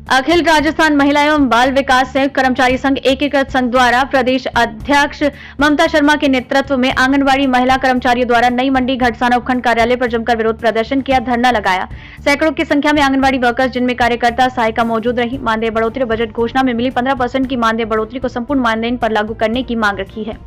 अखिल राजस्थान महिला एवं बाल विकास संयुक्त कर्मचारी संघ एकीकृत संघ द्वारा प्रदेश अध्यक्ष ममता शर्मा के नेतृत्व में आंगनबाड़ी महिला कर्मचारियों द्वारा नई मंडी घटसाना उपखंड कार्यालय पर जमकर विरोध प्रदर्शन किया, धरना लगाया। सैकड़ों की संख्या में आंगनबाड़ी वर्कर्स जिनमें कार्यकर्ता सहायिका मौजूद रही। मानदेय बढ़ोतरी बजट घोषणा में मिली 15% की मानदेय बढ़ोतरी को संपूर्ण मानदेय पर लागू करने की मांग रखी है।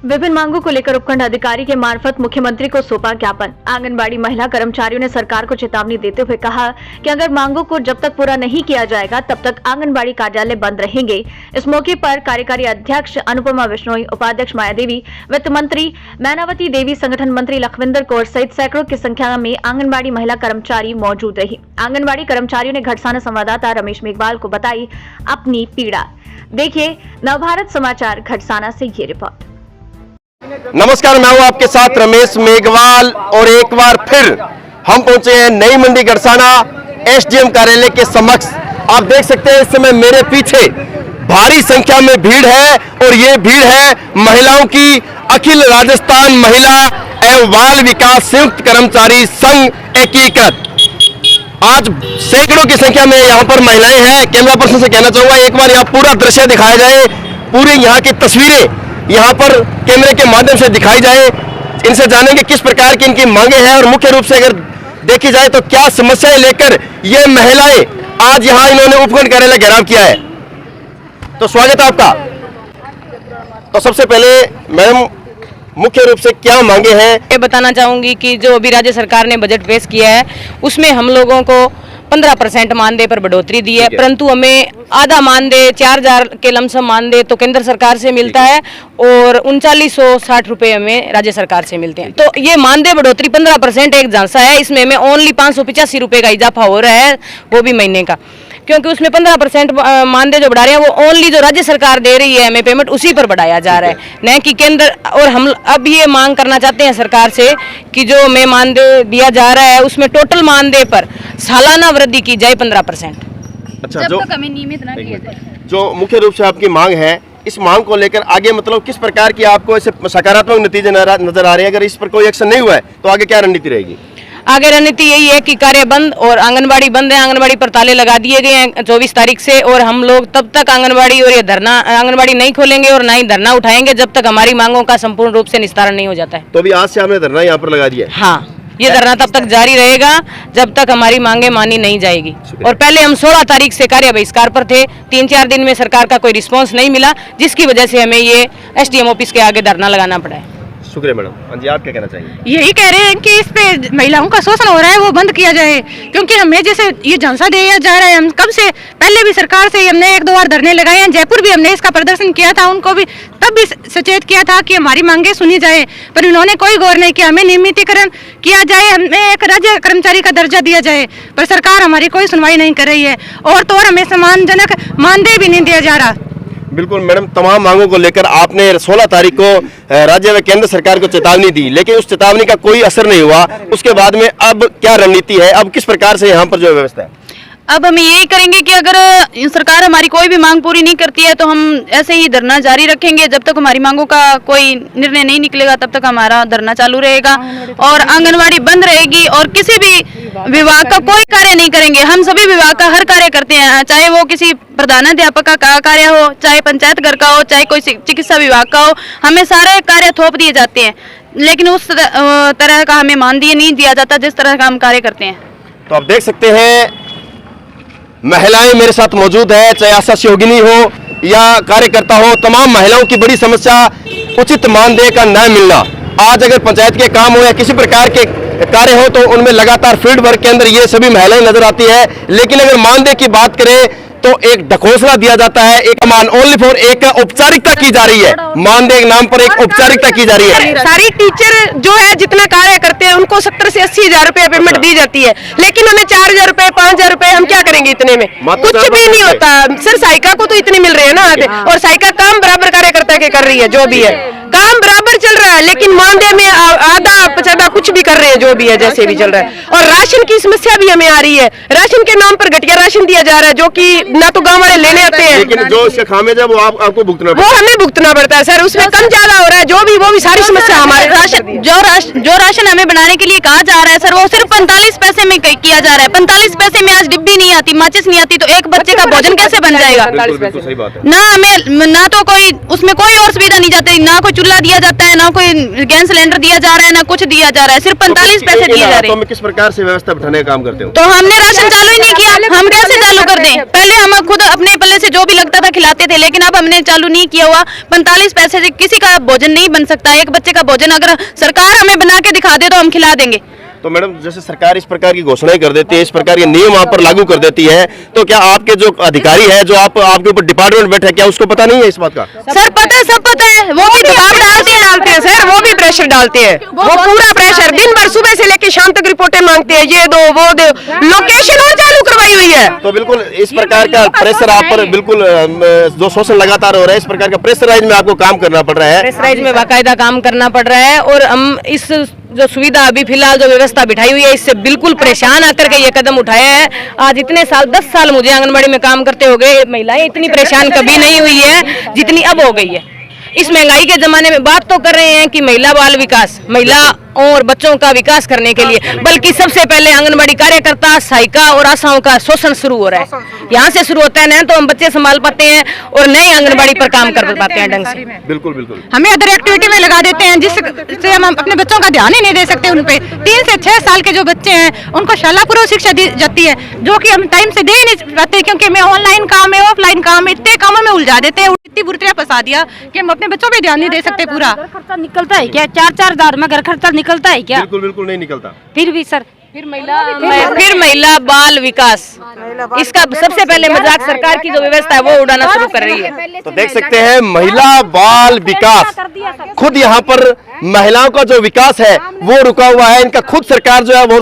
विभिन्न मांगों को लेकर उपखंड अधिकारी के मार्फत मुख्यमंत्री को सौंपा ज्ञापन। आंगनबाड़ी महिला कर्मचारियों ने सरकार को चेतावनी देते हुए कहा कि अगर मांगों को जब तक पूरा नहीं किया जाएगा तब तक आंगनबाड़ी कार्यालय बंद रहेंगे। इस मौके पर कार्यकारी अध्यक्ष अनुपमा बिश्नोई, उपाध्यक्ष माया देवी, वित्त मंत्री मैनावती देवी, संगठन मंत्री लखविंदर कौर सहित सैकड़ों की संख्या में आंगनबाड़ी महिला कर्मचारी मौजूद रही। आंगनबाड़ी कर्मचारियों ने घटसाना संवाददाता रमेश मेघवाल को बताई अपनी पीड़ा। देखिए नवभारत समाचार घटसाना से ये रिपोर्ट। नमस्कार, मैं हूं आपके साथ रमेश मेघवाल और एक बार फिर हम पहुंचे हैं नई मंडी घटसाना एसडीएम कार्यालय के समक्ष। आप देख सकते हैं इस समय मेरे पीछे भारी संख्या में भीड़ है और ये भीड़ है महिलाओं की अखिल राजस्थान महिला एवं बाल विकास संयुक्त कर्मचारी संघ एकीकृत। आज सैकड़ों की संख्या में यहाँ पर महिलाएं हैं। कैमरा पर्सन से कहना चाहूंगा एक बार यहाँ पूरा दृश्य दिखाया जाए, पूरी यहाँ की तस्वीरें यहाँ पर कैमरे के माध्यम से दिखाई जाए। इनसे जानेंगे किस प्रकार की इनकी मांगे हैं और मुख्य रूप से अगर देखी जाए तो क्या समस्याएं लेकर ये महिलाएं आज यहाँ इन्होंने उपखंड कार्यालय घेराव किया है। तो स्वागत है आपका। तो सबसे पहले मैडम मुख्य रूप से क्या मांगे हैं ये बताना चाहूंगी कि जो अभी राज्य सरकार ने बजट पेश किया है उसमें हम लोगों को 15% मानदेय पर बढ़ोतरी दी है, परंतु हमें आधा मानदेय 4000 के लमसम मानदेय तो केंद्र सरकार से मिलता है और 3960 रुपए हमें राज्य सरकार से मिलते हैं। तो ये मानदेय बढ़ोतरी 15% एक झांसा है, इसमें हमें ओनली 585 रुपए का इजाफा हो रहा है, वो भी महीने का, क्योंकि उसमें 15% मानदेय जो बढ़ा रहे हैं वो ओनली जो राज्य सरकार दे रही है हमें पेमेंट उसी पर बढ़ाया जा रहा है, न कि केंद्र। और हम अब ये मांग करना चाहते हैं सरकार से कि जो हमें मानदेय दिया जा रहा है उसमें टोटल मानदेय पर सालाना वृद्धि की जाए 15%। अच्छा, जब तक हमें नियमित ना किया जाए। जो मुख्य रूप से आपकी मांग है, इस मांग को लेकर आगे मतलब किस प्रकार की आपको ऐसे सकारात्मक नतीजे नजर आ रहे हैं? अगर इस पर कोई एक्शन नहीं हुआ है तो आगे क्या रणनीति रहेगी? आगे रणनीति यही है कि कार्य बंद और आंगनबाड़ी बंद है। आंगनबाड़ी पर ताले लगा दिए गए हैं 24 तारीख से और हम लोग तब तक आंगनबाड़ी और ये धरना आंगनबाड़ी नहीं खोलेंगे और ना ही धरना उठाएंगे जब तक हमारी मांगों का संपूर्ण रूप से निस्तारण नहीं हो जाता है। तो अभी आज से आपने धरना यहाँ पर लगा दिया? हाँ, ये धरना तब तक जारी रहेगा जब तक हमारी मांगे मानी नहीं जाएगी। और पहले हम 16 तारीख से कार्य बहिष्कार पर थे, 3-4 दिन में सरकार का कोई रिस्पॉन्स नहीं मिला, जिसकी वजह से हमें ये एसडीएम ऑफिस के आगे धरना लगाना पड़ा है। शुक्रिया मैडम। हाँ जी, आप क्या कहना चाहिए? यही कह रहे हैं कि इस पे महिलाओं का शोषण हो रहा है वो बंद किया जाए, क्योंकि हमें जैसे ये झांसा दिया जा रहा है। हम कब से पहले भी सरकार से हमने 1-2 बार धरने लगाए हैं, जयपुर भी हमने इसका प्रदर्शन किया था, उनको भी तब भी सचेत किया था कि हमारी मांगे सुनी जाए, पर इन्होंने कोई गौर नहीं किया। हमें नियमितीकरण किया जाए, हमें एक राज्य कर्मचारी का दर्जा दिया जाए, पर सरकार हमारी कोई सुनवाई नहीं कर रही है और तो और हमें सम्मानजनक मानदेय भी नहीं दिया जा रहा। बिल्कुल मैडम, तमाम मांगों को लेकर आपने 16 तारीख को राज्य व केंद्र सरकार को चेतावनी दी, लेकिन उस चेतावनी का कोई असर नहीं हुआ। उसके बाद में अब क्या रणनीति है? अब किस प्रकार से यहाँ पर जो व्यवस्था है? अब हम यही करेंगे कि अगर सरकार हमारी कोई भी मांग पूरी नहीं करती है तो हम ऐसे ही धरना जारी रखेंगे। जब तक हमारी मांगों का कोई निर्णय नहीं निकलेगा तब तक हमारा धरना चालू रहेगा और आंगनवाड़ी बंद रहेगी और किसी भी विभाग का कोई कार्य नहीं करेंगे। हम सभी विभाग का हर कार्य करते हैं, चाहे वो किसी प्रधानाध्यापक का कार्य हो, चाहे पंचायत घर का हो, चाहे कोई चिकित्सा विभाग का हो, हमें सारे कार्य थोप दिए जाते हैं, लेकिन उस तरह का हमें मानदेय नहीं दिया जाता जिस तरह का हम कार्य करते हैं। तो आप देख सकते हैं महिलाएं मेरे साथ मौजूद है, चाहे आशा सहयोगिनी हो या कार्यकर्ता हो, तमाम महिलाओं की बड़ी समस्या उचित मानदेय का न मिलना। आज अगर पंचायत के काम हो या किसी प्रकार के कार्य हो तो उनमें लगातार फील्ड वर्क के अंदर ये सभी महिलाएं नजर आती है, लेकिन अगर मानदेय की बात करें तो एक ढकोसला दिया जाता है, एक ओनली फॉर एक औपचारिकता की जा रही है, मानदेय के नाम पर एक औपचारिकता की जा रही है। सारी टीचर जो है जितना कार्य करते हैं उनको 70 से 80 हजार रुपए पेमेंट दी जाती है, लेकिन हमें 4000 रुपए 5000 रुपए हम क्या करेंगे इतने में? कुछ भी नहीं होता। सर सहायिका को तो इतने मिल रहे हैं ना, और सहायिका काम बराबर कार्यकर्ता के कर रही है जो भी है। काम बराबर चल रहा है, लेकिन मानदेय में आधा पचाधा कुछ भी कर रहे हैं, जो भी है जैसे भी चल रहा है। और राशन की समस्या भी हमें आ रही है, राशन के नाम पर घटिया राशन दिया जा रहा है, जो कि ना तो गांव वाले लेने आते हैं, लेकिन जो इसका खामियाजा वो आपको भुगतना वो हमें भुगतना पड़ता है सर। उसमें कम ज्यादा हो रहा है, जो भी सारी समस्या हमारे जो राशन हमें बनाने के लिए कहा जा रहा है सर, वो सिर्फ 45 पैसे में किया जा रहा है। 45 पैसे में आज डिब्बी नहीं आती, माचिस नहीं आती, तो एक बच्चे का भोजन कैसे बन जाएगा? बिल्कुल सही बात है। ना हमें ना तो कोई उसमें कोई और सुविधा नहीं जाती, ना कोई चूल्हा दिया जाता है, ना कोई गैस सिलेंडर दिया जा रहा है, ना कुछ दिया जा रहा है, सिर्फ 45 पैसे दिए जा रहे हैं। किस प्रकार से व्यवस्था बिठाने का काम करते हो? तो हमने राशन चालू ही नहीं किया, हम कैसे चालू कर दें? पहले हम खुद अपने पल्ले से जो भी लगता था खिलाते थे, लेकिन अब हमने चालू नहीं किया हुआ। 45 पैसे से किसी का भोजन नहीं बन सकता। एक बच्चे का भोजन अगर सरकार हमें बना के दिखा दे तो हम खिला देंगे। तो मैडम, जैसे सरकार इस प्रकार की घोषणाएं कर देती है, इस प्रकार के नियम आप पर लागू कर देती है, तो क्या आपके जो अधिकारी है, जो आपके ऊपर डिपार्टमेंट बैठे, क्या उसको पता नहीं है इस बात का? सर पता है, सब पता है, वो भी दबाव डालते हैं सर, वो भी प्रेशर डालते हैं, वो पूरा प्रेशर दिन भर सुबह से लेकर शाम तक रिपोर्टें मांगते हैं, ये दो वो दो, लोकेशन और चालू करवाई हुई है। तो बिल्कुल इस प्रकार का प्रेशर आप पर बिल्कुल जो शोषण लगातार हो रहा है, इस प्रकार का प्रेशराइज में आपको काम करना पड़ रहा है। प्रेशराइज में बाकायदा काम करना पड़ रहा है, और हम इस जो सुविधा अभी फिलहाल जो व्यवस्था बिठाई हुई है, इससे बिल्कुल परेशान आकर के ये कदम उठाया है। आज इतने साल 10 साल मुझे आंगनबाड़ी में काम करते हो गए, महिलाएं इतनी परेशान कभी नहीं हुई है जितनी अब हो गई है। इस महंगाई के जमाने में बात तो कर रहे हैं कि महिला बाल विकास, महिला और बच्चों का विकास करने के लिए, बल्कि सबसे पहले आंगनबाड़ी कार्यकर्ता, सहायिका और आशाओं का शोषण शुरू हो रहा है। यहाँ से शुरू होता है, न तो हम बच्चे संभाल पाते हैं और नए आंगनबाड़ी पर काम कर पाते हैं ढंग से। बिल्कुल बिल्कुल। हमें अदर एक्टिविटी में लगा देते हैं, जिससे हम अपने बच्चों का ध्यान ही नहीं दे सकते उन पे। 3 से 6 साल के जो बच्चे हैं उनको शाला पूर्व शिक्षा दी जाती है, जो कि हम टाइम से दे ही नहीं पाते, क्योंकि मैं ऑनलाइन काम है, ऑफलाइन काम है, इतने कामों में उलझा देते हैं, इतनी बुरी फंसा दिया कि हम अपने बच्चों पे ध्यान नहीं दे सकते पूरा। खर्चा निकलता है क्या? 4-4 हजार में घर खर्चा निकलता है क्या? बिल्कुल नहीं निकलता। फिर भी सर, फिर महिला बाल विकास, इसका सबसे पहले मजाक सरकार की जो व्यवस्था है वो उड़ाना शुरू कर रही है। तो देख सकते हैं, महिला बाल विकास, खुद यहाँ पर महिलाओं का जो विकास है वो रुका हुआ है। इनका खुद सरकार जो है वो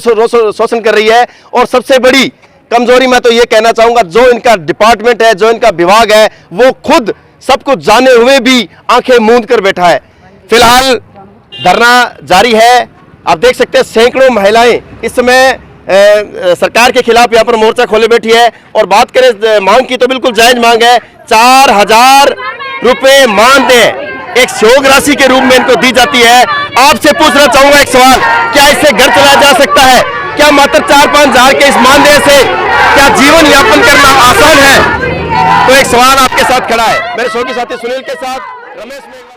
शोषण कर रही है। और सबसे बड़ी कमजोरी मैं तो ये कहना चाहूंगा, जो इनका डिपार्टमेंट है, जो इनका विभाग है, वो खुद सब कुछ जाने हुए भी आंखें मूंद कर बैठा है। फिलहाल धरना जारी है। आप देख सकते हैं, सैकड़ों महिलाएं इस समय सरकार के खिलाफ यहाँ पर मोर्चा खोले बैठी है। और बात करें मांग की, तो बिल्कुल जायज मांग है। 4000 रुपए मानदेय एक सहयोग राशि के रूप में इनको दी जाती है। आपसे पूछना चाहूंगा एक सवाल, क्या इससे घर चलाया जा सकता है? क्या मात्र 4-5 हजार के इस मानदेय से क्या जीवन यापन करना आसान है? तो एक सवाल आपके साथ खड़ा है। मेरे सहयोगी साथी सुनील के साथ रमेश।